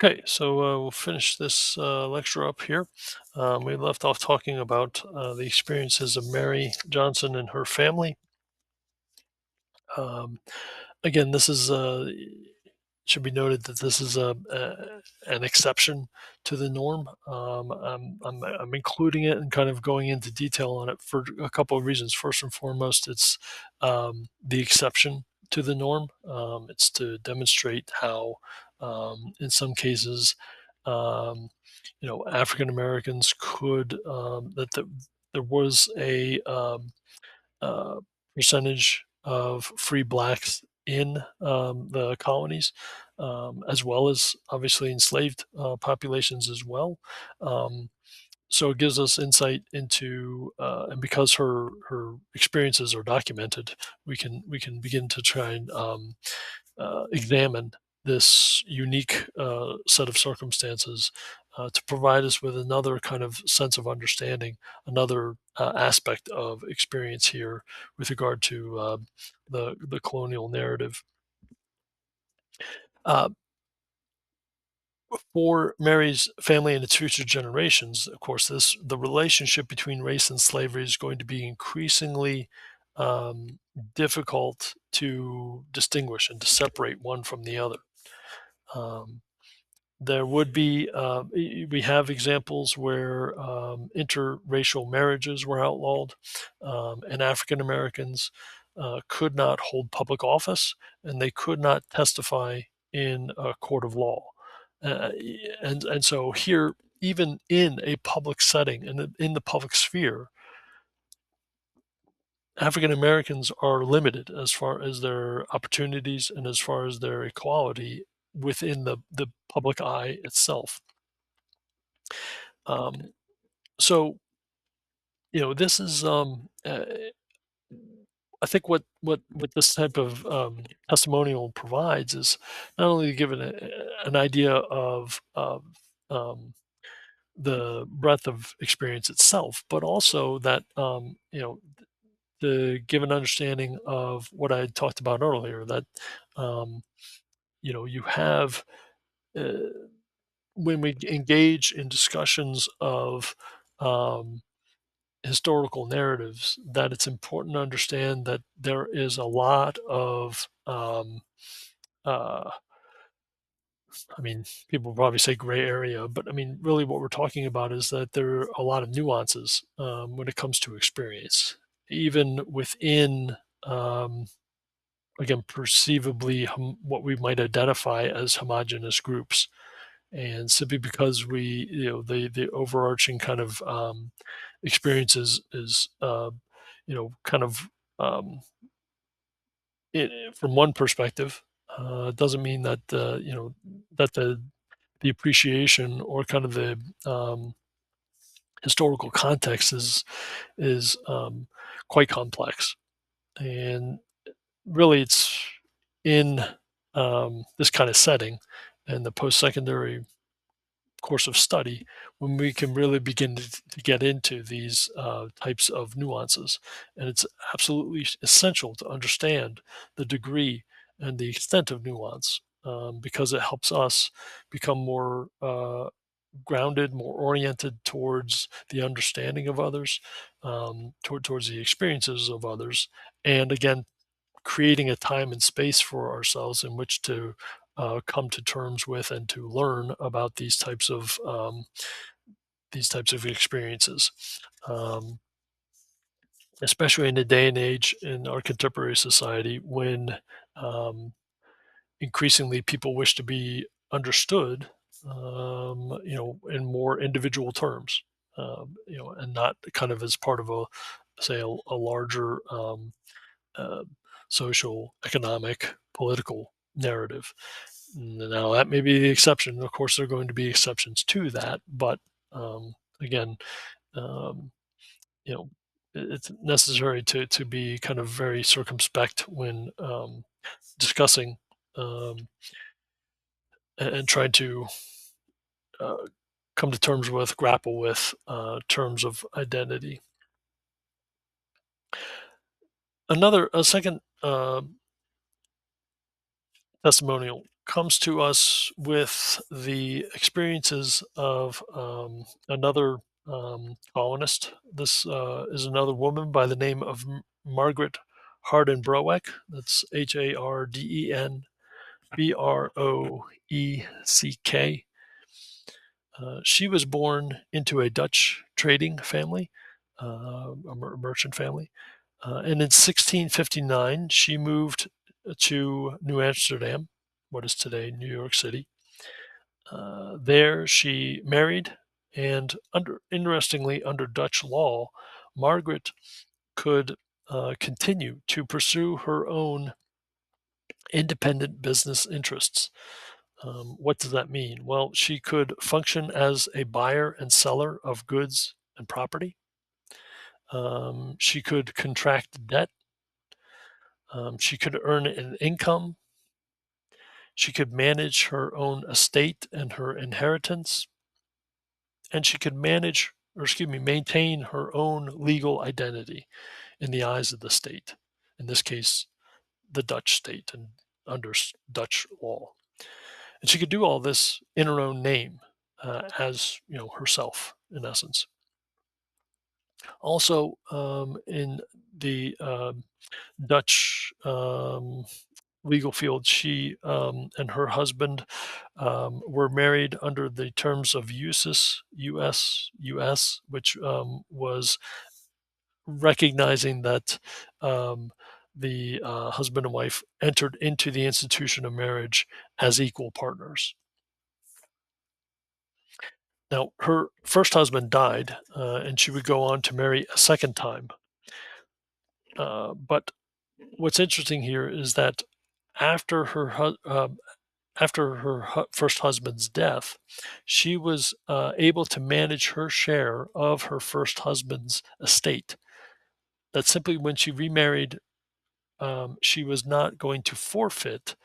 Okay, so we'll finish this lecture up here. We left off talking about the experiences of Mary Johnson and her family. Um, Again, this is should be noted that this is an exception to the norm. I'm including it and kind of going into detail on it for a couple of reasons. First and foremost, it's the exception to the norm. It's to demonstrate how, in some cases, um, African Americans could there was a uh, percentage of free blacks in the colonies, as well as obviously enslaved populations as well. Um, so it gives us insight into, and because her experiences are documented, we can begin to try and examine this unique set of circumstances to provide us with another kind of sense of understanding, another aspect of experience here with regard to the colonial narrative. Uh, for Mary's family and its future generations, of course, the relationship between race and slavery is going to be increasingly um, difficult to distinguish and to separate one from the other. Um, There would be, we have examples where interracial marriages were outlawed, and African Americans could not hold public office and they could not testify in a court of law. And so here, even in a public setting and in the public sphere, African Americans are limited as far as their opportunities and as far as their equality within the public eye itself. Um, so this is I think what this type of testimonial provides is not only to give an idea of um, the breadth of experience itself, but also that to give an understanding of what I talked about earlier. That um, you have uh, when we engage in discussions of um, historical narratives, that it's important to understand that there is a lot of uh, I mean, people probably say gray area, but I mean, really what we're talking about is that there are a lot of nuances when it comes to experience, even within, um, again, perceivably what we might identify as homogenous groups. And simply because the overarching kind of experience is kind of um, from one perspective, doesn't mean that that the appreciation or kind of the um, historical context is quite complex. And really, it's in this kind of setting and the post-secondary course of study when we can really begin to get into these types of nuances. And it's absolutely essential to understand the degree and the extent of nuance because it helps us become more grounded, more oriented towards the understanding of others, towards the experiences of others. And again, creating a time and space for ourselves in which to come to terms with and to learn about these types of experiences, um, especially in the day and age in our contemporary society when um, increasingly people wish to be understood, in more individual terms, and not kind of as part of a larger uh, social, economic, political narrative. Now, that may be the exception. Of course, there are going to be exceptions to that, but again, um, you know, it's necessary to be kind of very circumspect when discussing um, and trying to uh, come to terms with, grapple with terms of identity. A second testimonial comes to us with the experiences of another colonist. This is another woman by the name of Margaret Harden Broeck. That's Hardenbroeck. She was born into a Dutch trading family, a merchant family. And in 1659, she moved to New Amsterdam, what is today New York City. There she married, and interestingly, under Dutch law, Margaret could continue to pursue her own independent business interests. What does that mean? Well, she could function as a buyer and seller of goods and property. She could contract debt. She could earn an income. She could manage her own estate and her inheritance. And she could maintain her own legal identity in the eyes of the state. In this case, the Dutch state and under Dutch law. And she could do all this in her own name, as herself, in essence. Also, in the Dutch legal field, she and her husband were married under the terms of US, which was recognizing that the husband and wife entered into the institution of marriage as equal partners. Now, her first husband died, and she would go on to marry a second time. But what's interesting here is that after her first husband's death, she was able to manage her share of her first husband's estate. That simply when she remarried, she was not going to forfeit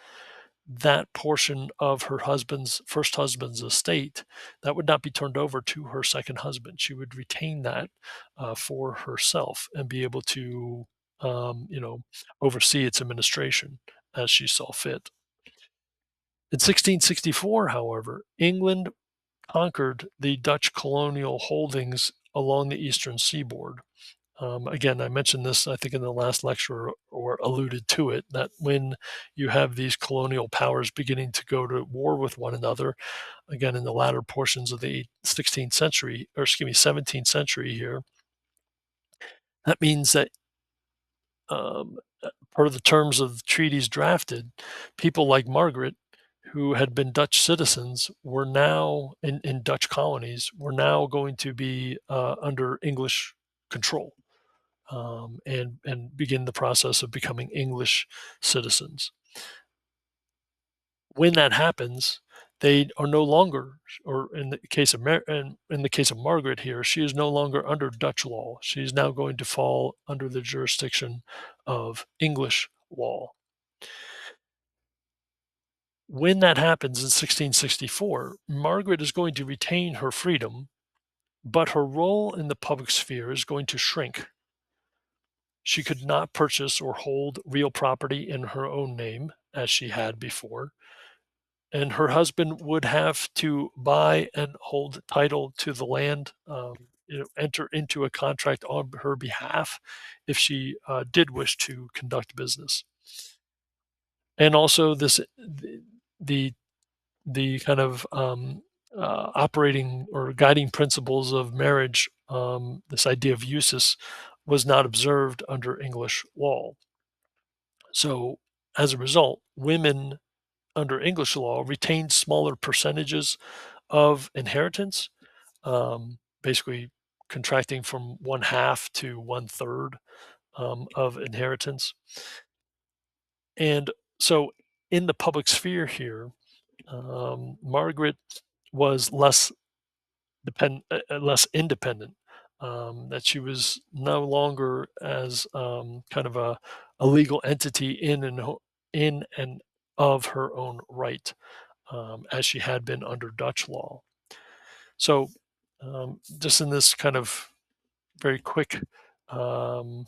that portion of her first husband's estate. That would not be turned over to her second husband. She would retain that for herself and be able to, oversee its administration as she saw fit. In 1664, however, England conquered the Dutch colonial holdings along the eastern seaboard. Again, I mentioned this, I think, in the last lecture or alluded to it, that when you have these colonial powers beginning to go to war with one another, again, in the latter portions of the 16th century, or excuse me, 17th century here, that means that per the terms of the treaties drafted, people like Margaret, who had been Dutch citizens, were now in Dutch colonies, were now going to be under English control, and begin the process of becoming English citizens. When that happens, they are no longer, or in the case of in the case of Margaret here, she is no longer under Dutch law. She is now going to fall under the jurisdiction of English law. When that happens in 1664, Margaret is going to retain her freedom, but her role in the public sphere is going to shrink. She could not purchase or hold real property in her own name as she had before, and her husband would have to buy and hold title to the land, enter into a contract on her behalf if she did wish to conduct business. And also, the the kind of operating or guiding principles of marriage, this idea of usus, was not observed under English law. So, as a result, women under English law retained smaller percentages of inheritance, basically contracting from one half to one third of inheritance. And so, in the public sphere here, Margaret was less independent. That she was no longer as kind of a legal entity in and of her own right, as she had been under Dutch law. So, just in this kind of very quick um,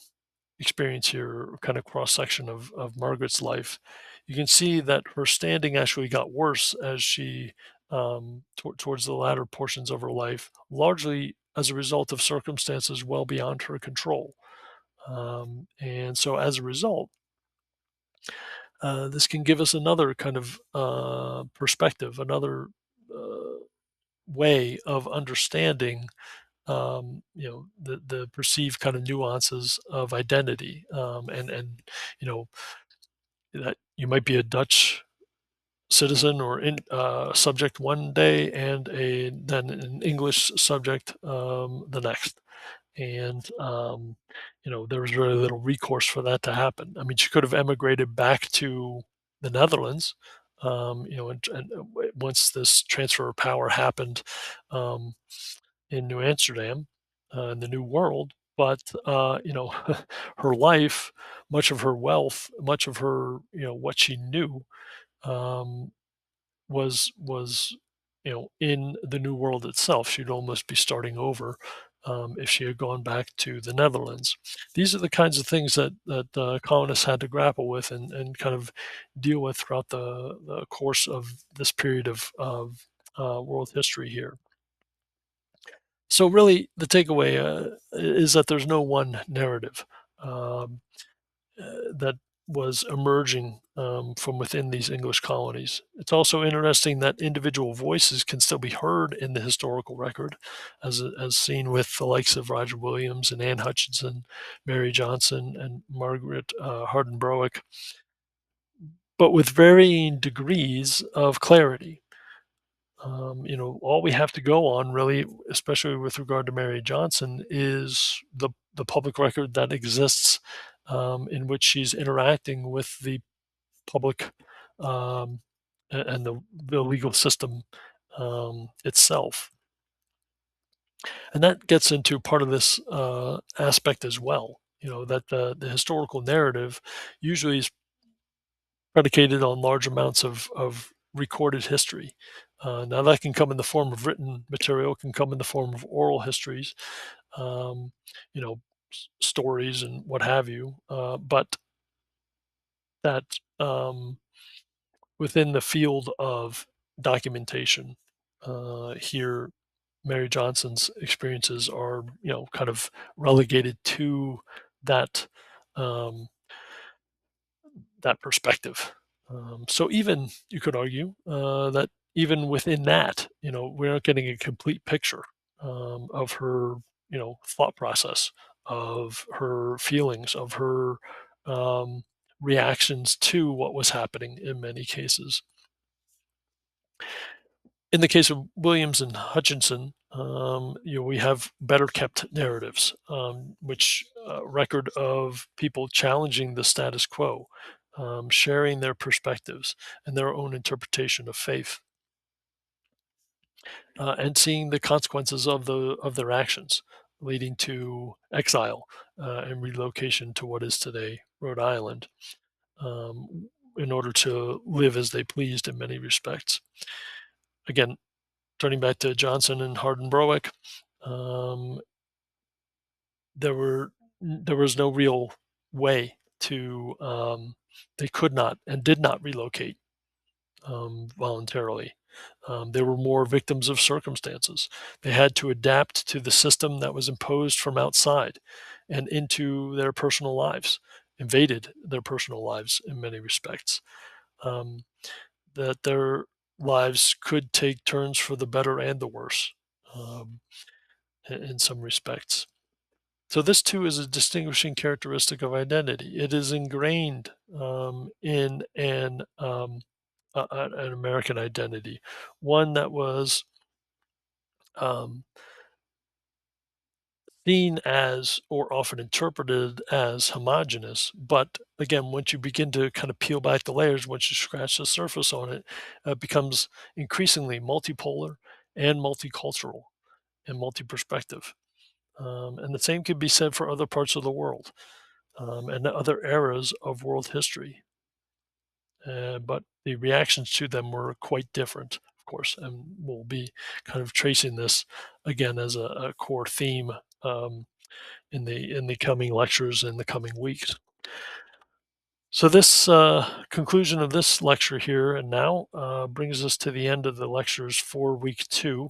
experience here, kind of cross section of Margaret's life, you can see that her standing actually got worse as she towards the latter portions of her life, largely as a result of circumstances well beyond her control. And so, as a result, this can give us another kind of perspective, another uh, way of understanding, the perceived kind of nuances of identity, and you know that you might be a Dutch citizen or subject one day and a then an English subject the next. And there was very little recourse for that to happen. I mean, she could have emigrated back to the Netherlands, once this transfer of power happened um, in New Amsterdam, in the New World. But her life, much of her wealth, much of her, what she knew, um, was in the new world itself. She'd almost be starting over if she had gone back to the Netherlands. These are the kinds of things that colonists had to grapple with and kind of deal with throughout the course of this period of world history here. So really, the takeaway is that there's no one narrative. Um, that was emerging from within these English colonies. It's also interesting that individual voices can still be heard in the historical record, as seen with the likes of Roger Williams and Anne Hutchinson, Mary Johnson, and Margaret Harden Browick, but with varying degrees of clarity. All we have to go on, really, especially with regard to Mary Johnson, is the public record that exists, in which she's interacting with the public, um, and the legal system itself. And that gets into part of this aspect as well. That the historical narrative usually is predicated on large amounts of recorded history. Now, that can come in the form of written material, can come in the form of oral histories, um, you know, stories and what have you. But that within the field of documentation, here, Mary Johnson's experiences are, kind of relegated to that um, that perspective. So even you could argue that even within that, we're not getting a complete picture of her, thought process, of her feelings, of her um, reactions to what was happening in many cases. In the case of Williams and Hutchinson, we have better kept narratives, which record of people challenging the status quo, sharing their perspectives and their own interpretation of faith, and seeing the consequences of their actions, leading to exile and relocation to what is today Rhode Island, in order to live as they pleased in many respects. Again, turning back to Johnson and Hardin Browick, um, there was no real way to they could not and did not relocate voluntarily. They were more victims of circumstances. They had to adapt to the system that was imposed from outside and into their personal lives, invaded their personal lives in many respects. Um, that their lives could take turns for the better and the worse, um, in some respects. So this too is a distinguishing characteristic of identity. It is ingrained in an American identity, one that was um, seen as or often interpreted as homogenous. But again, once you begin to kind of peel back the layers, once you scratch the surface on it, it becomes increasingly multipolar and multicultural and multi-perspective. And the same could be said for other parts of the world, and other eras of world history. But the reactions to them were quite different, of course, and we'll be kind of tracing this again as a core theme in the coming lectures in the coming weeks. So this conclusion of this lecture here and now brings us to the end of the lectures for week 2.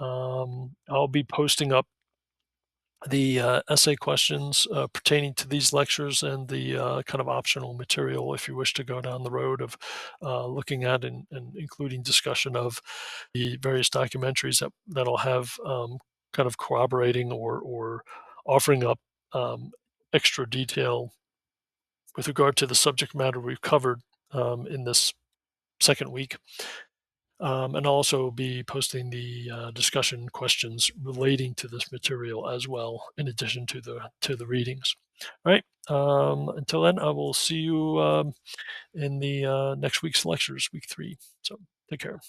I'll be posting up the essay questions pertaining to these lectures and the kind of optional material if you wish to go down the road of looking at and including discussion of the various documentaries that'll have kind of corroborating or offering up extra detail with regard to the subject matter we've covered in this second week. And I'll also be posting the discussion questions relating to this material as well, in addition to the readings. All right. Until then, I will see you in the next week's lectures, week 3. So take care.